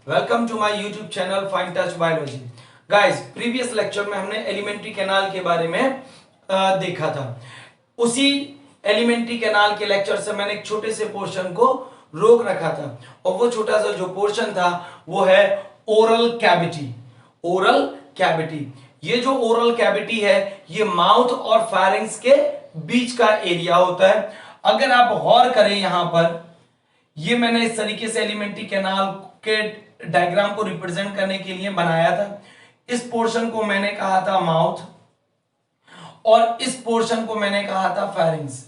Welcome to my YouTube channel fine touch biology. Guys, previous lecture में हमने alimentary canal के बारे में देखा था। उसी एलिमेंट्री कैनाल के लेक्चर से मैंने एक छोटे से पोर्शन को रोक रखा था और वो छोटा सा जो पोर्शन था वो है ओरल कैविटी। ओरल कैविटी, ये जो ओरल कैविटी है ये माउथ और फायरिंग्स के बीच का एरिया होता है। अगर आप गौर करें यहां पर, ये मैंने इस तरीके से एलिमेंट्री कैनाल के डायग्राम को रिप्रेजेंट करने के लिए बनाया था। इस पोर्शन को मैंने कहा था माउथ और इस पोर्शन को मैंने कहा था फेरिंग्स।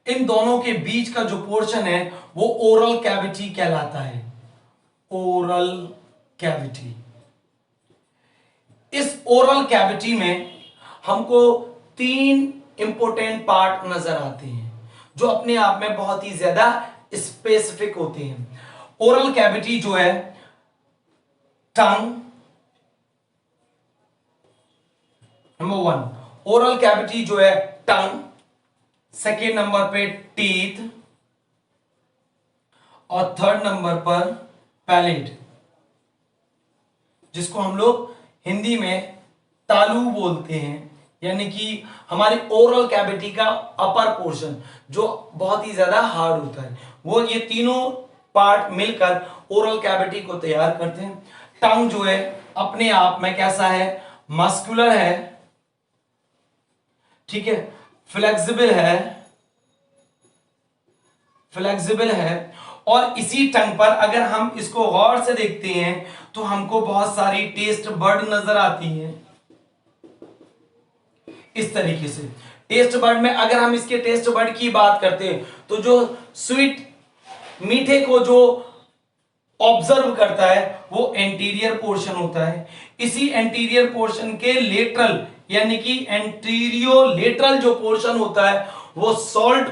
इन दोनों के बीच का जो पोर्शन है वो ओरल कैविटी कहलाता है। Oral cavity. इस ओरल कैविटी में हमको तीन इंपॉर्टेंट पार्ट नजर आते हैं जो अपने आप में बहुत ही ज्यादा स्पेसिफिक होते हैं। ओरल कैविटी जो है, टंग नंबर वन, ओरल कैविटी जो है टंग, सेकेंड नंबर पे टीथ और थर्ड नंबर पर पैलेट, जिसको हम लोग हिंदी में तालू बोलते हैं। यानी कि हमारी ओरल कैविटी का अपर पोर्शन जो बहुत ही ज्यादा हार्ड होता है, वो ये तीनों पार्ट मिलकर ओरल कैविटी को तैयार करते हैं। टंग जो है अपने आप में कैसा है, मस्कुलर है, ठीक है, फ्लेक्सिबल है, फ्लेक्सिबल है। और इसी टंग पर अगर हम इसको गौर से देखते हैं तो हमको बहुत सारी टेस्ट बर्ड नजर आती हैं। इस तरीके से टेस्ट बर्ड में अगर हम इसके टेस्ट बर्ड की बात करते हैं तो जो स्वीट मीठे को जो ऑब्जर्व करता है वो एंटीरियर पोर्शन होता है। इसी एंटीरियर पोर्शन के लेटरल यानी कि एंटीरियो लेटरल जो पोर्शन होता है वो सॉल्ट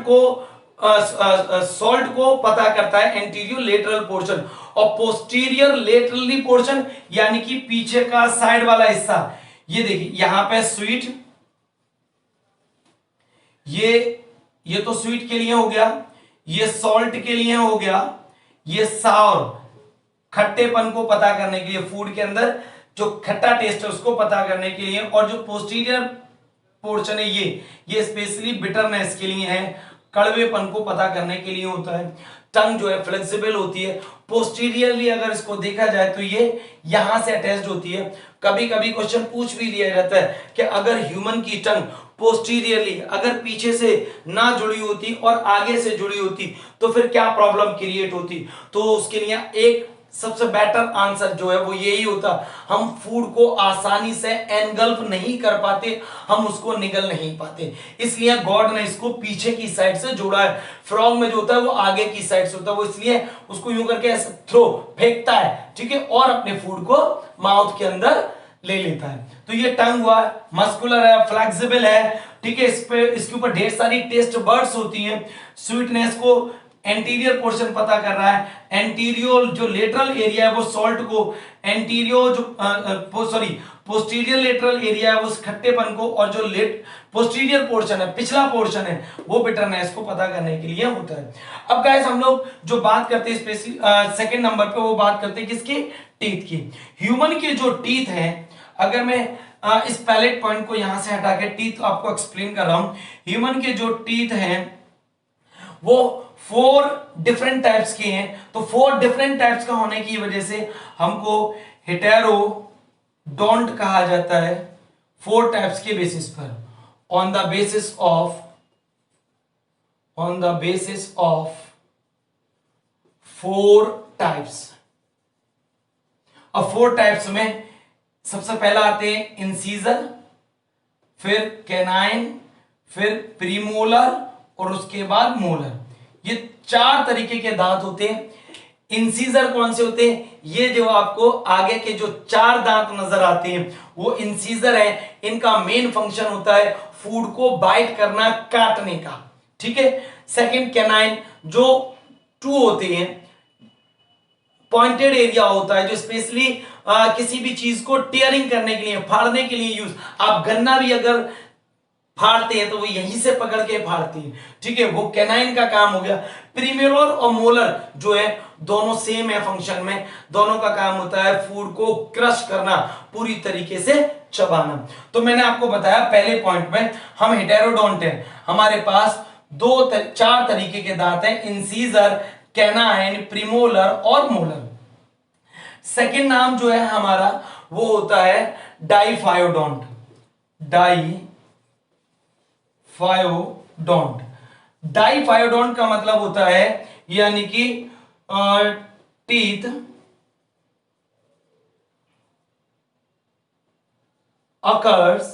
को पता करता है, एंटीरियो लेटरल पोर्शन। और पोस्टीरियर लेटरली पोर्शन यानी कि पीछे का साइड वाला हिस्सा, ये देखिए यहां पे स्वीट, ये तो स्वीट के लिए हो गया, ये सॉल्ट के लिए हो गया, ये सावर खट्टेपन को पता करने के लिए, फूड के अंदर जो खट्टा टेस्ट है उसको पता करने के लिए। और जो पोस्टीरियर पोर्शन है ये स्पेशली बिटरनेस के लिए है, कड़वेपन को पता करने के लिए होता है। टंग जो है फ्लेक्सिबल होती है। पोस्टीरियरली अगर इसको देखा जाए तो ये यहां से अटैच्ड होती है। कभी कभी क्वेश्चन पूछ भी लिया जाता है कि अगर ह्यूमन की टंग पोस्टीरियरली अगर पीछे से ना जुड़ी होती और आगे से जुड़ी होती तो फिर क्या प्रॉब्लम क्रिएट होती। तो उसके लिए एक सबसे बेटर आंसर जो है वो यही होता, हम फूड को आसानी से एनगल्फ नहीं कर पाते, हम उसको निगल नहीं पाते, इसलिए गॉड ने इसको पीछे की साइड से जोड़ा है। फ्रॉग में जो होता है वो आगे की साइड से होता है, वो इसलिए उसको यूं करके ऐसे थ्रो फेंकता है, ठीक है, और अपने फूड को माउथ के अंदर ले लेता है। तो ये टंग हुआ, मस्कुलर है, फ्लेक्सिबल है, ठीक है, इसके ऊपर ढेर सारी टेस्ट बर्ड्स होती हैं। स्वीटनेस को एंटीरियर पोर्शन पता कर रहा है, एंटीरियर जो लेटरल एरिया है वो सॉल्ट को, एंटीरियर जो पोस्टीरियर लेटरल एरिया है वो खट्टेपन को, और जो पोस्टीरियर पोर्शन है पिछला पोर्शन है वो बिटरनेस को पता करने के लिए होता है। अब गाइस हम लोग जो बात करते हैं स्पेशली सेकंड नंबर पे वो बात करते हैं किसकी, टीथ की। ह्यूमन के जो टीथ हैं, अगर मैं इस पैलेट पॉइंट को यहां से हटा के टीथ आपको एक्सप्लेन कर रहा हूं, ह्यूमन के जो टीथ हैं वो 4 डिफरेंट टाइप्स के हैं। तो 4 डिफरेंट टाइप्स का होने की वजह से हमको हेटेरोडोंट कहा जाता है। 4 टाइप्स के बेसिस पर, on the basis of 4 types. अब 4 टाइप्स में सबसे पहला आते हैं इंसीजर, फिर कैनाइन, फिर प्रीमोलर और उसके बाद मोलर। ये 4 तरीके के दांत होते हैं। इंसीजर कौन से होते हैं, ये जो आपको आगे के जो 4 दांत नजर आते हैं वो इंसीजर है। इनका मेन फंक्शन होता है फूड को बाइट करना, काटने का, ठीक है। सेकंड कैनाइन, जो 2 होते हैं, पॉइंटेड एरिया होता है जो स्पेशली किसी भी चीज को टियरिंग करने के लिए, फाड़ने के लिए यूज। आप गन्ना भी अगर फाड़ते हैं तो वो यहीं से पकड़ के फाड़ती है, ठीक है, वो कैनाइन का काम हो गया। प्रीमोलर और मोलर जो है दोनों सेम है फंक्शन में, दोनों का काम होता है फूड को क्रश करना, पूरी तरीके से चबाना। तो मैंने आपको बताया पहले पॉइंट में हम हेटेरोडोंट हैं, हमारे पास चार तरीके के दांत हैं, इंसीजर, कैनाइन, प्रीमोलर और मोलर। सेकंड नाम जो है हमारा वो होता है डाइफायोडोंट, डाइफायोडोंट। डाइफायोडोंट का मतलब होता है यानी कि teeth occurs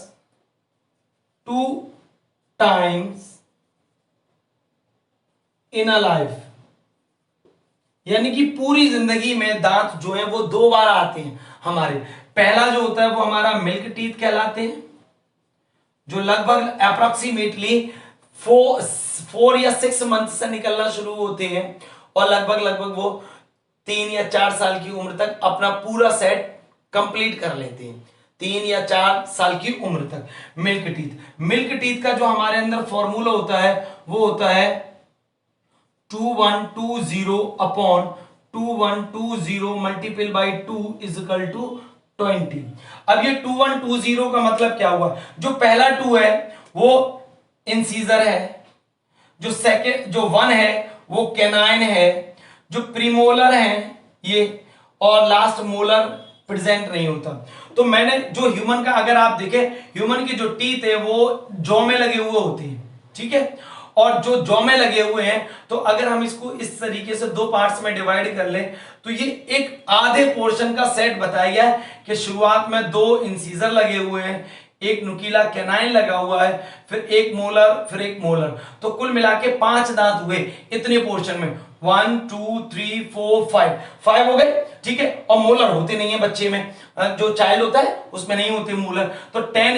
2 times in a life, यानी कि पूरी जिंदगी में दांत जो है वो 2 बार आते हैं हमारे। पहला जो होता है वो हमारा मिल्क टीथ कहलाते हैं, जो लगभग अप्रोक्सीमेटली 4 या 6 मंथ से निकलना शुरू होते हैं और लगभग वो 3 या 4 साल की उम्र तक अपना पूरा सेट कंप्लीट कर लेते हैं, 3 या 4 साल की उम्र तक। मिल्क टीथ का जो हमारे अंदर फॉर्मूला होता है वो होता है 2120 upon 2120 multiple by 2 is equal to 20। अब ये 2120 का मतलब क्या हुआ, जो पहला 2 है वो इंसीजर है, जो सेकंड जो 1 है वो कैनाइन है, जो प्रीमोलर है ये, और लास्ट मोलर प्रेजेंट नहीं होता। तो मैंने जो ह्यूमन का अगर आप देखें, ह्यूमन की जो टीथ है वो जॉ में लगे हुए होते हैं, ठीक है, और जो जॉ में लगे हुए हैं, तो अगर हम इसको इस तरीके से 2 पार्ट्स में डिवाइड कर लें तो ये एक आधे पोर्शन का सेट बताया गया है कि शुरुआत में 2 इंसीजर लगे हुए हैं, एक नुकीला कैनाइन लगा हुआ है, फिर एक मोलर, फिर एक मोलर, तो कुल मिला के 5 दांत हुए इतने पोर्शन में, 1 2 3 4 5 हो गए, ठीक है। और मोलर होते नहीं है बच्चे में, जो चाइल्ड होता है उसमें नहीं होते मोलर। तो 5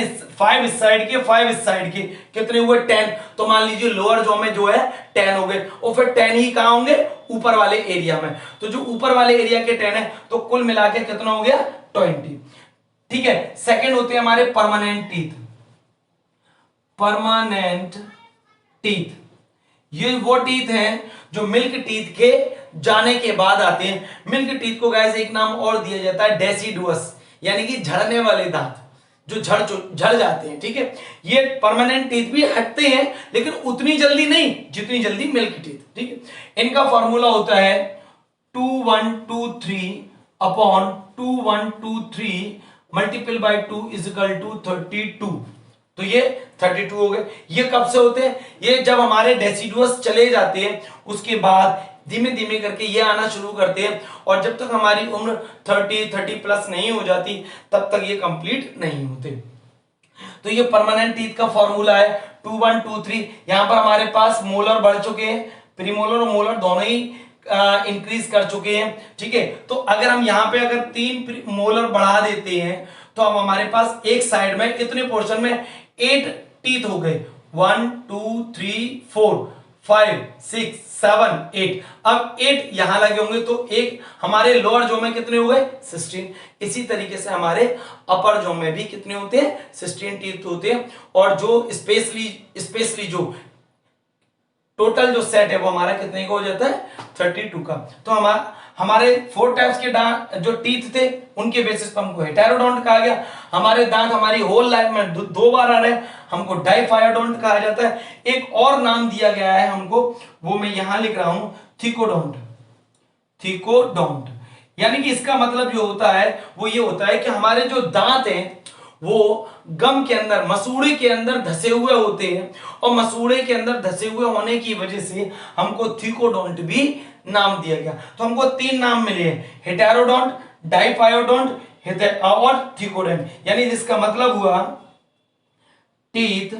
इस साइड के, 5 इस साइड के, कितने हुए 10। तो मान लीजिए लोअर जॉ में जो है 10 हो गए, और फिर 10 ही कहां होंगे, ऊपर वाले एरिया में। तो जो ऊपर वाले एरिया के 10 है, तो कुल मिला के कितना हो गया 20, ठीक है। सेकंड होते हैं हमारे परमानेंट टीथ। ये वो टीथ हैं जो मिल्क टीथ के जाने के बाद आते हैं। मिल्क टीथ को गाइस एक नाम और दिया जाता है डेसिडुअस, यानी कि झड़ने वाले दांत, जो झड़ जाते हैं, ठीक है। ये परमानेंट टीथ भी हटते हैं लेकिन उतनी जल्दी नहीं जितनी जल्दी मिल्क टीथ, ठीक है। इनका फॉर्मूला होता है 2123 upon 2123 multiple by 2 is equal to 32। तो ये 32 हो गए। ये कब से होते हैं, ये जब हमारे डेसिडुअस चले जाते हैं उसके बाद धीमे धीमे करके ये आना शुरू करते हैं, और जब तक हमारी उम्र 30 प्लस नहीं हो जाती तब तक ये कंप्लीट नहीं होते। तो ये परमानेंट टीथ का फॉर्मूला है 2123। यहां पर हमारे पास मोलर बढ़ चुके हैं, प्रीमोलर और मोलर दोनों ही इंक्रीज कर चुके हैं, ठीक है। तो अगर हम यहाँ पे अगर 3 मोलर बढ़ा देते हैं तो अब हमारे पास एक साइड में इतने पोर्शन में 8 टीथ हो गए, 1 2 3 4 5 6 7 8। अब 8 यहां लगे होंगे तो एक हमारे लोअर जॉ में कितने हो गए 16। इसी तरीके से हमारे अपर जॉ में भी कितने होते हैं 16 टीथ होते हैं। और जो स्पेशली जो टोटल जो सेट है वो हमारा कितने का हो जाता है 32 का। तो हमारे 4 टाइप्स के जो टीथ थे उनके बेसिस पर हमको हेटेरोडोंट कहा गया। हमारे दांत हमारी होल लाइफ में 2 बार आ रहे हैं, हमको डाइफायोडोंट कहा जाता है। एक और नाम दिया गया है हमको, वो मैं यहां लिख रहा हूं, थिकोडोंट। यानी कि इसका मतलब जो होता है वो ये होता है कि हमारे जो दांत हैं वो गम के अंदर, मसूड़े के अंदर धसे हुए होते हैं, और मसूड़े के अंदर धसे हुए होने की वजह से हमको थिकोडोंट भी नाम दिया गया। तो हमको 3 नाम मिले हैं, हेटेरोडोंट, डाइफायोडोंट और थिकोडोंट। यानी जिसका मतलब हुआ टीथ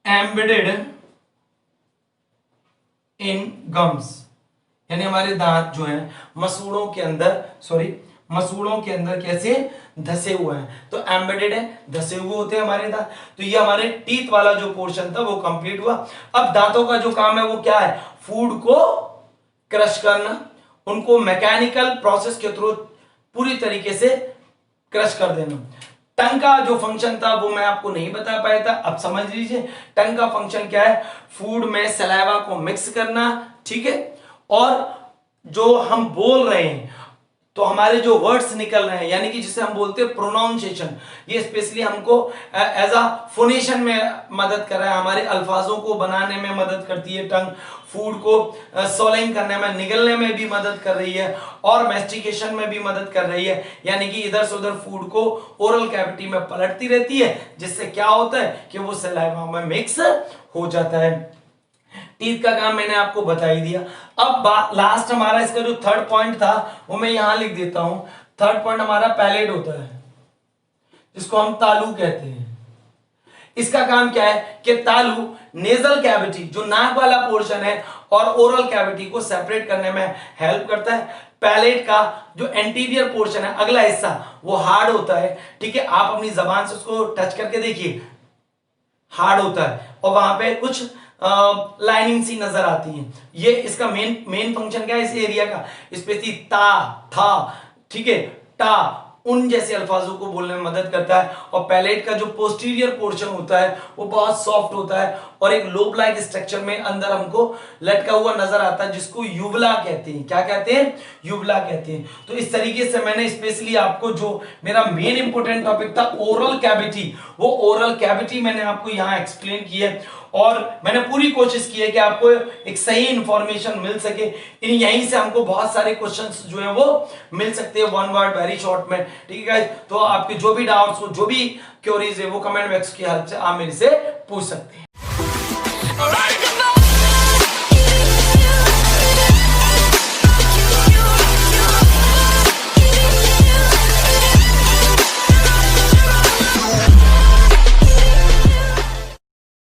एम्बेडेड इन गम्स, यानी हमारे दांत जो हैं मसूड़ों के अंदर कैसे धसे हुए हैं। तो एम्बेडेड है, धसे हुए होते हैं हमारे दांत। तो ये हमारे टीथ वाला जो पोर्शन था वो कंप्लीट हुआ। अब दांतों का जो काम है वो क्या है, फूड को क्रश करना, उनको मैकेनिकल प्रोसेस के थ्रू पूरी तरीके से क्रश कर देना। टंग का जो फंक्शन था वो मैं आपको नहीं बता पाया था, अब समझ लीजिए टंग का फंक्शन क्या है, फूड में सलाइवा को मिक्स करना, ठीक है। और जो हम बोल रहे हैं तो हमारे जो वर्ड्स निकल रहे हैं यानी कि जिसे हम बोलते हैं प्रोनाउंसिएशन, ये स्पेशली हमको एज अ फोनेशन में मदद कर रहा है, हमारे अल्फाजों को बनाने में मदद करती है टंग, फूड को सोलिंग करने में, निगलने में भी मदद कर रही है और मैस्टिकेशन में भी मदद कर रही है, यानी कि इधर से उधर फूड को ओरल कैविटी में पलटती रहती है, जिससे क्या होता है कि वो सलाइवा में मिक्स हो जाता है। टीथ का काम मैंने आपको बता ही दिया। अब लास्ट हमारा इसका जो थर्ड पॉइंट था वो मैं यहां लिख देता हूं। थर्ड पॉइंट हमारा पैलेट होता है, जिसको हम तालू कहते हैं। इसका काम क्या है कि तालू नेजल कैविटी जो नाक वाला पोर्शन है और ओरल कैविटी को सेपरेट करने में हेल्प करता है। पैलेट का जो एंटीरियर पोर्शन है, अगला हिस्सा, वो हार्ड होता है, ठीक है। आप अपनी जबान से उसको टच करके देखिए, हार्ड होता है और वहां पे कुछ लाइनिंग सी नजर आती है। ये इसका मेन फंक्शन क्या है इस एरिया का, स्पेशली ता, था, ठीक है, टा, उन जैसे अल्फाजों को बोलने में मदद करता है। और पैलेट का जो पोस्टीरियर पोर्शन होता है वो बहुत सॉफ्ट होता है और एक लोब लाइक स्ट्रक्चर में अंदर हमको लटका हुआ नजर आता है, जिसको यूवला कहते हैं। क्या कहते हैं? यूवला कहते हैं। तो इस तरीके से मैंने स्पेशली आपको जो मेरा मेन इंपॉर्टेंट टॉपिक था ओरल कैविटी, वो ओरल कैविटी मैंने आपको यहां एक्सप्लेन की है और मैंने पूरी कोशिश की है कि आपको एक सही इंफॉर्मेशन मिल सके। यहीं से हमको बहुत सारे क्वेश्चंस जो है वो मिल सकते हैं वन वर्ड वेरी शॉर्ट में, ठीक है गाइस। तो आपके जो भी डाउट्स हो, जो भी क्वेरीज है, वो कमेंट बॉक्स की हेल्प से आप मेरे से पूछ सकते हैं।